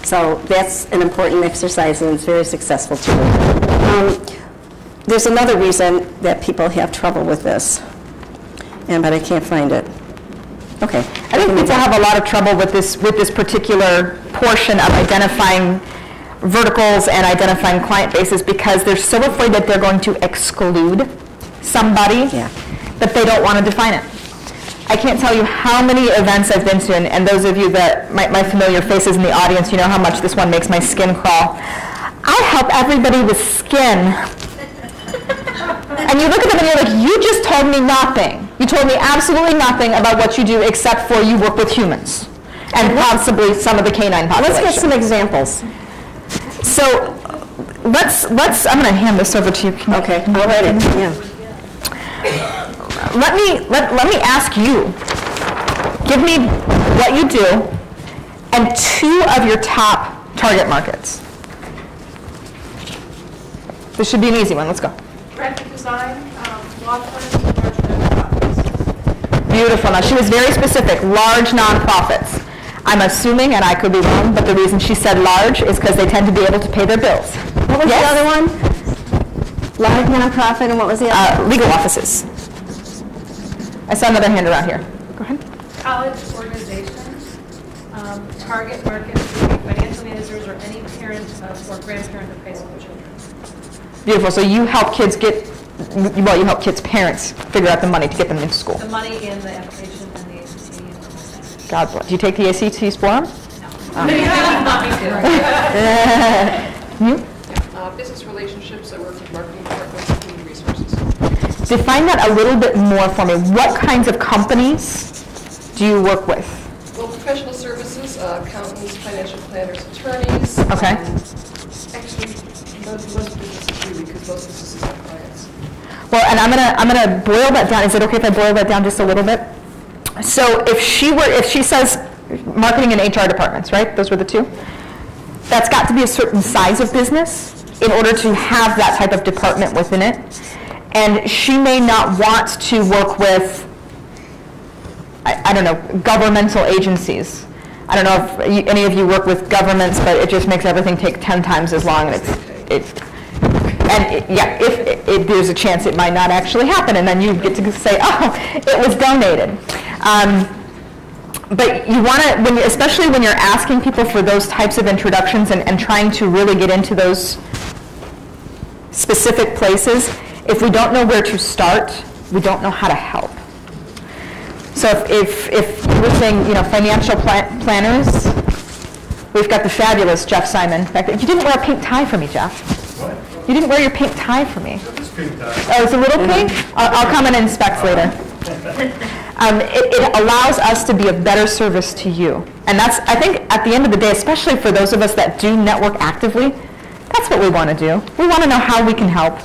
So that's an important exercise, and it's very successful too. There's another reason that people have trouble with this, but I can't find it. Okay. I think people have a lot of trouble with this particular portion of identifying verticals and identifying client bases because they're so afraid that they're going to exclude somebody that they don't want to define it. I can't tell you how many events I've been to, and those of you that, my familiar faces in the audience, you know how much this one makes my skin crawl. I help everybody with skin. And you look at them and you're like, you just told me nothing. You told me absolutely nothing about what you do except for you work with humans and possibly some of the canine population. Let's get some examples. So I'm going to hand this over to you. Okay, I'll write it. Yeah. Let me ask you, give me what you do and 2 of your top target markets. This should be an easy one. Let's go. Graphic design, law firms, large nonprofits. Beautiful. Now, she was very specific, large nonprofits. I'm assuming, and I could be wrong, but the reason she said large is because they tend to be able to pay their bills. What was the other one? Large nonprofit, and what was the other? Legal offices. I saw another hand around here. Go ahead. College organizations, target markets, financial managers, or any parent or grandparent of high school children. Beautiful. So you help kids you help kids' parents figure out the money to get them into school. The money in the application and the ACT and all that. God bless. Do you take the ACTs for them? No. Business relationships that work with marketing departments and human resources. Define that a little bit more for me. What kinds of companies do you work with? Well, professional services, accountants, financial planners, attorneys. Okay. Actually, most businesses do because most businesses have clients. Well, and I'm gonna boil that down. Is it okay if I boil that down just a little bit? So if she says marketing and HR departments, right? Those were the 2. That's got to be a certain size of business in order to have that type of department within it. And she may not want to work with, I don't know, governmental agencies. I don't know if any of you work with governments, but it just makes everything take 10 times as long. And if there's a chance it might not actually happen, and then you get to say, oh, it was donated. But you want to, especially when you're asking people for those types of introductions and trying to really get into those specific places, if we don't know where to start, we don't know how to help. So if you were saying, financial planners, we've got the fabulous Jeff Simon. In fact, you didn't wear a pink tie for me, Jeff. What? You didn't wear your pink tie for me. This pink tie. Oh, it's a little pink? I'll come and inspect later. It allows us to be of better service to you. And that's, I think, at the end of the day, especially for those of us that do network actively, that's what we want to do. We want to know how we can help.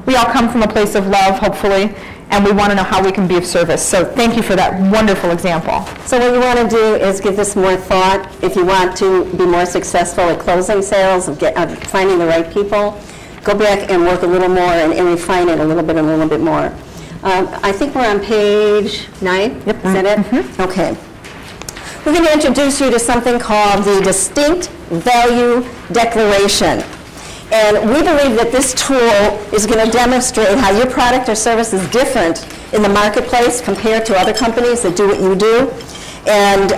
We all come from a place of love, hopefully, and we want to know how we can be of service. So thank you for that wonderful example. So what you want to do is give this more thought. If you want to be more successful at closing sales, of finding the right people, go back and work a little more and refine it a little bit more. I think we're on page 9. Yep. Is that it? Mm-hmm. Okay. We're going to introduce you to something called the Distinct Value Declaration. And we believe that this tool is going to demonstrate how your product or service is different in the marketplace compared to other companies that do what you do. And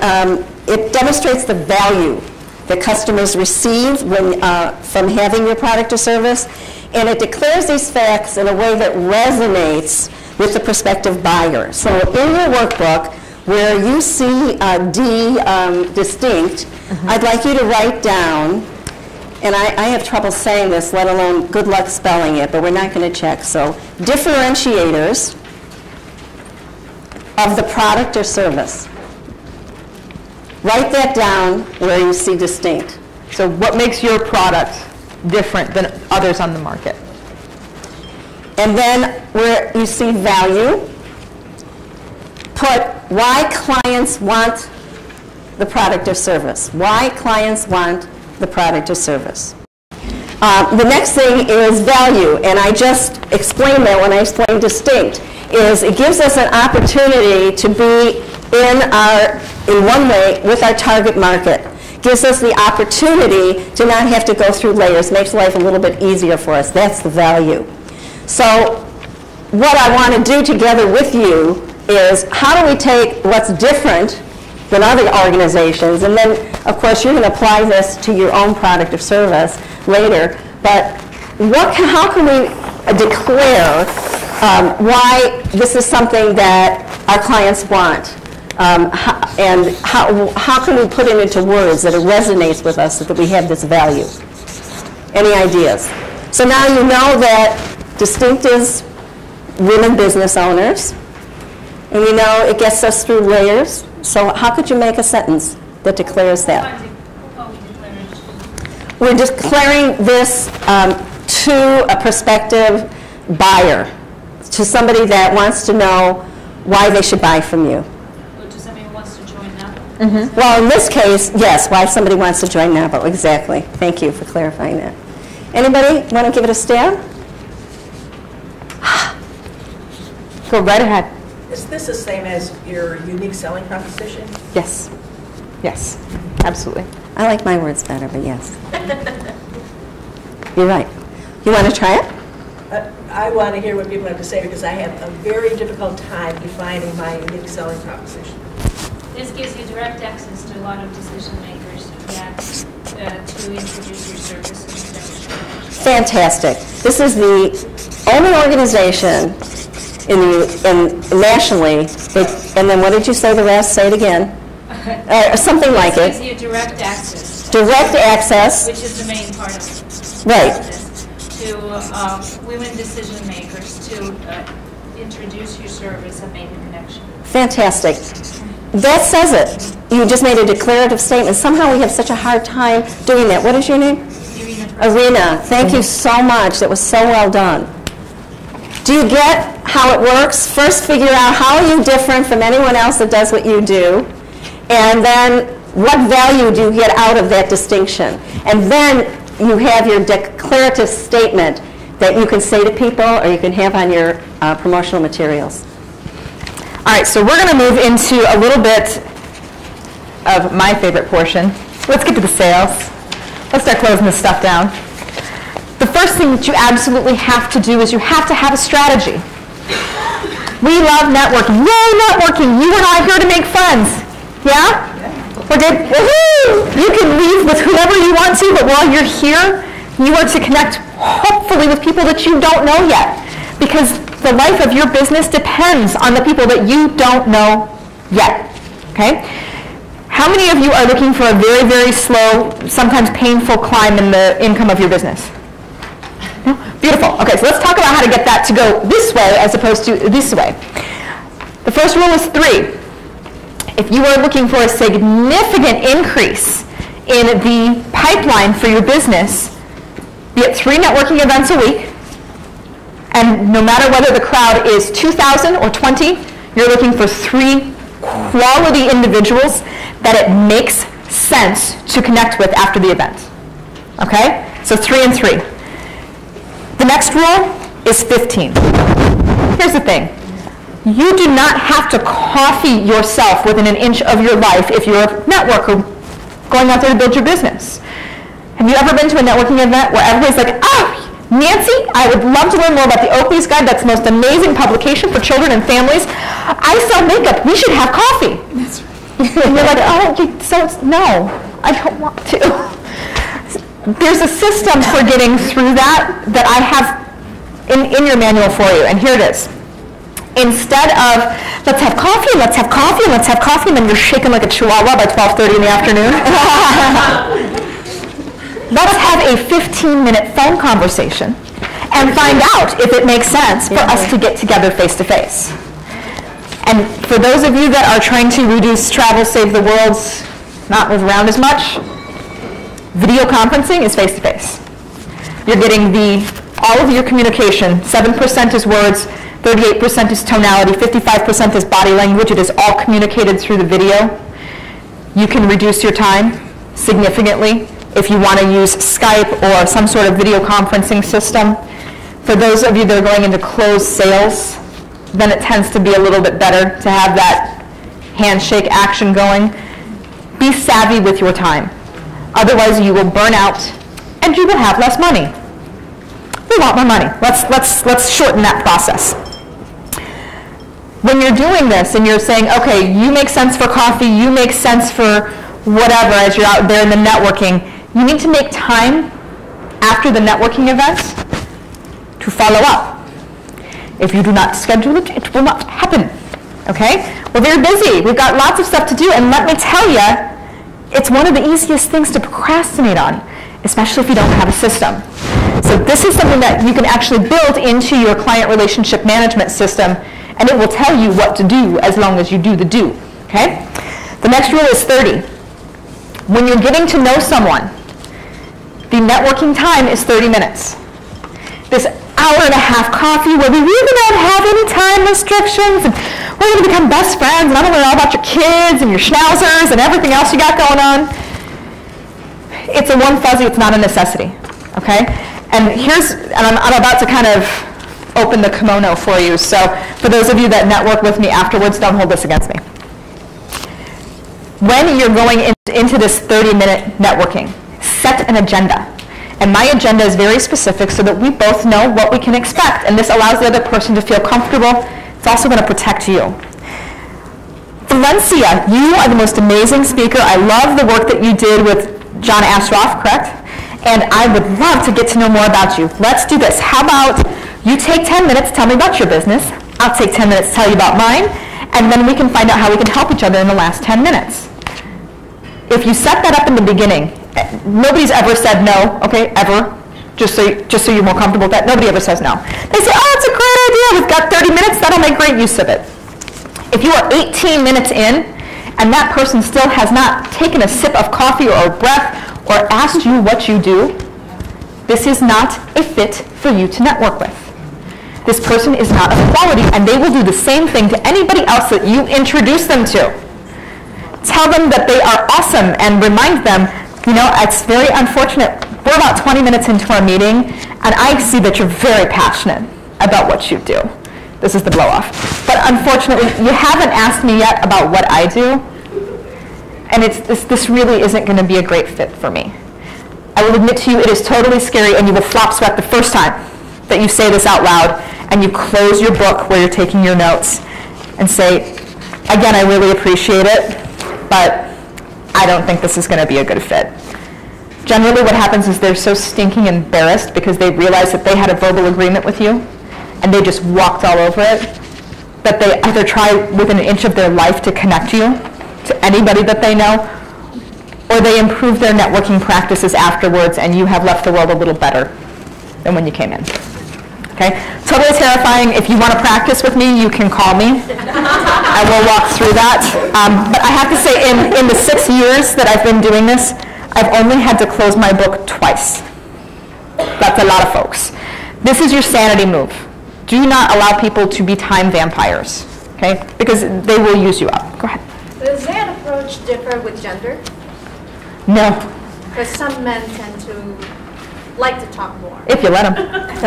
it demonstrates the value that customers receive from having your product or service. And it declares these facts in a way that resonates with the prospective buyer. So in your workbook, where you see D, distinct, I'd like you to write down, and I have trouble saying this, let alone good luck spelling it, but we're not going to check. So differentiators of the product or service. Write that down where you see distinct. So what makes your product different than others on the market? And then where you see value, put why clients want the product or service. Why clients want the product or service. The next thing is value, and I just explained that when I explained distinct, is it gives us an opportunity to be in one way with our target market. gives us the opportunity to not have to go through layers, makes life a little bit easier for us. That's the value. So what I want to do together with you is how do we take what's different than other organizations, and then, of course, you're going to apply this to your own product or service later, but how can we declare why this is something that our clients want, and how can we put it into words that it resonates with us, that we have this value? Any ideas? So now you know that Distinct is women business owners, and you know it gets us through layers. So how could you make a sentence that declares that? We're declaring this to a prospective buyer, to somebody that wants to know why they should buy from you. Or to somebody who wants to join NAWBO? Well, in this case, yes, why somebody wants to join NAWBO, exactly. Thank you for clarifying that. Anybody want to give it a stab? Go right ahead. Is this the same as your unique selling proposition? Yes. Yes, absolutely. I like my words better, but yes. You're right. You want to try it? I want to hear what people have to say because I have a very difficult time defining my unique selling proposition. This gives you direct access to a lot of decision makers to introduce your services. Fantastic. This is the only organization nationally, and then what did you say the rest? Say it again. Something like it. This gives you direct access. Direct access. Which is the main part of it. Right. To women decision makers to introduce your service and make a connection. Fantastic. That says it. You just made a declarative statement. Somehow we have such a hard time doing that. What is your name? Arena. Thank you so much. That was so well done. Do you get how it works? First, figure out how are you different from anyone else that does what you do, and then what value do you get out of that distinction? And then you have your declarative statement that you can say to people or you can have on your promotional materials. All right, so we're going to move into a little bit of my favorite portion. Let's get to the sales. Let's start closing this stuff down. The first thing that you absolutely have to do is you have to have a strategy. We love networking. Yay, networking! You and I are here to make friends. Yeah? We're good? Woohoo! You can leave with whoever you want to, but while you're here, you are to connect, hopefully, with people that you don't know yet. Because the life of your business depends on the people that you don't know yet. Okay? How many of you are looking for a very, very slow, sometimes painful climb in the income of your business? No? Beautiful. Okay, so let's talk about how to get that to go this way as opposed to this way. The first rule is 3. If you are looking for a significant increase in the pipeline for your business, be it 3 networking events a week, and no matter whether the crowd is 2,000 or 20, you're looking for 3 quality individuals that it makes sense to connect with after the event. Okay? So 3 and 3. The next rule is 15. Here's the thing. You do not have to coffee yourself within an inch of your life if you're a networker going out there to build your business. Have you ever been to a networking event where everybody's like, oh, Nancy, I would love to learn more about the Oakley's Guide. That's the most amazing publication for children and families. I sell makeup. We should have coffee. That's right. And you're like, oh, no, I don't want to. There's a system for getting through that I have in your manual for you, and here it is. Instead of, let's have coffee, let's have coffee, let's have coffee, and then you're shaking like a chihuahua by 12:30 in the afternoon. Let's have a 15-minute phone conversation and find out if it makes sense for us to get together face-to-face. And for those of you that are trying to reduce travel, save the world, not move around as much, video conferencing is face-to-face. You're getting all of your communication. 7% is words, 38% is tonality, 55% is body language. It is all communicated through the video. You can reduce your time significantly if you want to use Skype or some sort of video conferencing system. For those of you that are going into closed sales, then it tends to be a little bit better to have that handshake action going. Be savvy with your time. Otherwise, you will burn out and you will have less money. We want more money. Let's shorten that process. When you're doing this and you're saying, okay, you make sense for coffee, you make sense for whatever as you're out there in the networking, you need to make time after the networking event to follow up. If you do not schedule it, it will not happen. Okay? We're very busy. We've got lots of stuff to do, and let me tell you, it's one of the easiest things to procrastinate on, especially if you don't have a system. So this is something that you can actually build into your client relationship management system, and it will tell you what to do as long as you do the do. Okay? The next rule is 30. When you're getting to know someone, the networking time is 30 minutes. This hour-and-a-half coffee where we really don't have any time restrictions, and we're going to become best friends, and I don't know all about your kids and your schnauzers and everything else you got going on. It's a warm fuzzy, it's not a necessity, okay? And I'm about to kind of open the kimono for you, so for those of you that network with me afterwards, don't hold this against me. When you're going into this 30-minute networking, set an agenda. And my agenda is very specific so that we both know what we can expect, and this allows the other person to feel comfortable. It's also going to protect you. Valencia, you are the most amazing speaker. I love the work that you did with John Astroff, correct? And I would love to get to know more about you. Let's do this. How about you take 10 minutes, tell me about your business. I'll take 10 minutes to tell you about mine, and then we can find out how we can help each other in the last 10 minutes. If you set that up in the beginning, nobody's ever said no, okay, ever, just so you're more comfortable with that. Nobody ever says no. They say, oh, it's a great idea. We've got 30 minutes. That'll make great use of it. If you are 18 minutes in and that person still has not taken a sip of coffee or a breath or asked you what you do, this is not a fit for you to network with. This person is not of quality, and they will do the same thing to anybody else that you introduce them to. Tell them that they are awesome and remind them, you know, it's very unfortunate. We're about 20 minutes into our meeting, and I see that you're very passionate about what you do. This is the blow-off. But unfortunately, you haven't asked me yet about what I do, and this really isn't going to be a great fit for me. I will admit to you, it is totally scary, and you will flop sweat the first time that you say this out loud, and you close your book where you're taking your notes and say, again, I really appreciate it, but I don't think this is going to be a good fit. Generally what happens is they're so stinking embarrassed because they realize that they had a verbal agreement with you and they just walked all over it, that they either try within an inch of their life to connect you to anybody that they know, or they improve their networking practices afterwards and you have left the world a little better than when you came in. Okay? Totally terrifying. If you want to practice with me, you can call me. I will walk through that. But I have to say, in the 6 years that I've been doing this, I've only had to close my book twice. That's a lot of folks. This is your sanity move. Do not allow people to be time vampires, okay? Because they will use you up. Go ahead. Does that approach differ with gender? No. Because some men tend to like to talk more. If you let them.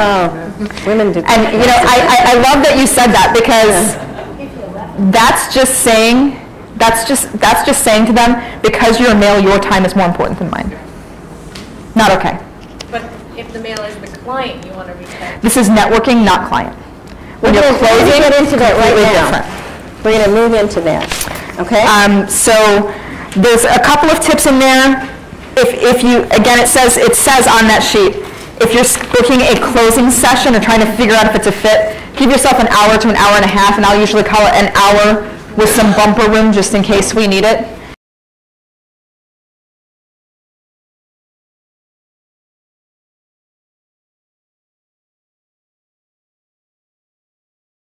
Oh, women do. And you know, I love that you said that, because that's just saying to them, because you're a male, your time is more important than mine. Not okay. But if the male is the client, you want to respect. This is networking, not client. When We're you're going to closing, get into that right completely now. different. We're going to move into that. Okay? So there's a couple of tips in there. If you, again, it says on that sheet, if you're booking a closing session or trying to figure out if it's a fit, give yourself an hour to an hour and a half, and I'll usually call it an hour with some bumper room just in case we need it.